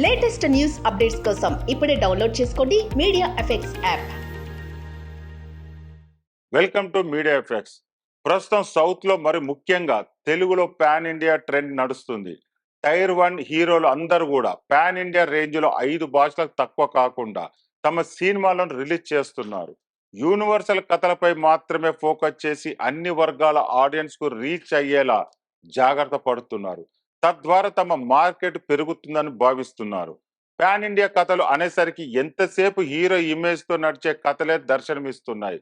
Latest news updates కోసం ఇప్పుడే download చేసుకోండి media effects app. Welcome to media effects. ప్రస్తుతం సౌత్ లో మరి ముఖ్యంగా తెలుగులో పాన్ ఇండియా ట్రెండ్ నడుస్తుంది. టైర్ 1 హీరోలు అందరూ కూడా పాన్ ఇండియా రేంజ్ లో 5 భాషలకు తక్కువ కాకుండా తమ సినిమాలను రిలీజ్ చేస్తున్నారు. యూనివర్సల్ కథలపై మాత్రమే ఫోకస్ చేసి అన్ని వర్గాల ఆడియన్స్ కు రీచ్ అయ్యేలా జాగ్రత్త పడుతున్నారు. తద్వారా తమ మార్కెట్ పెరుగుతుందని భావిస్తున్నారు. పాన్ ఇండియా కథలు అనేసరికి ఎంతసేపు హీరో ఇమేజ్ తో నడిచే కథలే దర్శనమిస్తున్నాయి.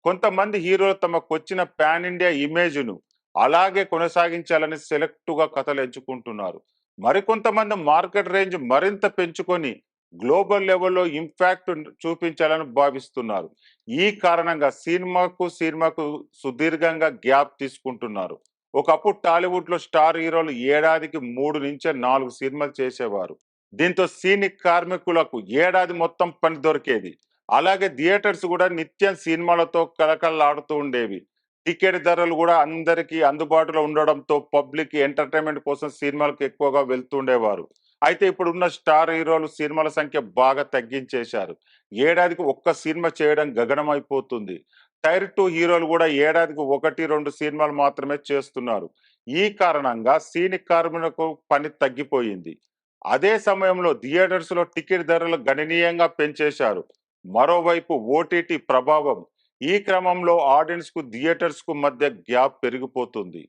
కొంతమంది హీరోలు తమకొచ్చిన పాన్ ఇండియా ఇమేజ్ ను అలాగే కొనసాగించాలని సెలెక్ట్ గా కథలు ఎంచుకుంటున్నారు. మరికొంతమంది మార్కెట్ రేంజ్ మరింత పెంచుకొని గ్లోబల్ లెవెల్లో ఇంపాక్ట్ చూపించాలని భావిస్తున్నారు. ఈ కారణంగా సినిమాకు సుదీర్ఘంగా గ్యాప్ తీసుకుంటున్నారు. ఒకప్పుడు టాలీవుడ్ లో స్టార్ హీరోలు ఏడాదికి 3 నుంచి 4 సినిమాలు చేసేవారు. దీంతో సినీ కార్మికులకు ఏడాది మొత్తం పని దొరికేది. అలాగే థియేటర్స్ కూడా నిత్యం సినిమాలతో కలకలలాడుతూ ఉండేవి. టికెట్ ధరలు కూడా అందరికీ అందుబాటులో ఉండడంతో పబ్లిక్ ఎంటర్టైన్మెంట్ కోసం సినిమాలకు ఎక్కువగా వెళ్తుండేవారు. అయితే ఇప్పుడున్న స్టార్ హీరోలు సినిమాల సంఖ్య బాగా తగ్గించేశారు. ఏడాదికి ఒక్క సినిమా చేయడం గగనమైపోతుంది. టైర్ 2 హీరోలు కూడా ఏడాదికి 1-2 సినిమాలు మాత్రమే చేస్తున్నారు. ఈ కారణంగా సినీ కార్మికులకు పని తగ్గిపోయింది. అదే సమయంలో థియేటర్స్ లో టికెట్ ధరలు గణనీయంగా పెంచేశారు. మరోవైపు ఓటీటీ ప్రభావం. ఈ క్రమంలో ఆడియన్స్ కు థియేటర్స్ కు మధ్య గ్యాప్ పెరిగిపోతుంది.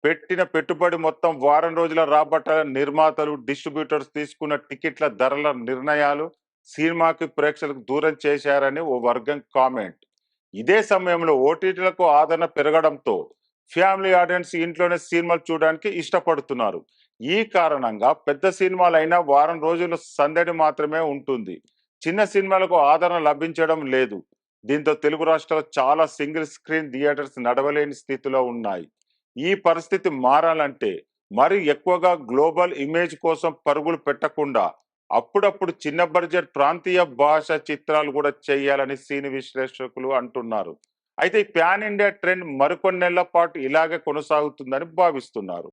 పెట్టిన పెట్టుబడి మొత్తం వారం రోజుల రాబట్టాలని నిర్మాతలు, డిస్ట్రిబ్యూటర్స్ తీసుకున్న టికెట్ల ధరల నిర్ణయాలు సినిమాకి ప్రేక్షకులకు దూరం చేశారని ఓ వర్గం కామెంట్. ఇదే సమయంలో ఓటీటీలకు ఆదరణ పెరగడంతో ఫ్యామిలీ ఆడియన్స్ ఇంట్లోనే సినిమాలు చూడడానికి ఇష్టపడుతున్నారు. ఈ కారణంగా పెద్ద సినిమాలైనా వారం రోజుల సందడి మాత్రమే ఉంటుంది. చిన్న సినిమాలకు ఆదరణ లభించడం లేదు. దీంతో తెలుగు రాష్ట్రాల్లో చాలా సింగిల్ స్క్రీన్ థియేటర్స్ నడవలేని స్థితిలో ఉన్నాయి. ఈ పరిస్థితి మారాలంటే మరి ఎక్కువగా గ్లోబల్ ఇమేజ్ కోసం పరుగులు పెట్టకుండా అప్పుడప్పుడు చిన్న బడ్జెట్ ప్రాంతీయ భాష చిత్రాలు కూడా చేయాలని సినీ విశ్లేషకులు అంటున్నారు. అయితే ఈ పాన్ ఇండియా ట్రెండ్ మరికొన్ని నెలల పాటు ఇలాగే కొనసాగుతుందని భావిస్తున్నారు.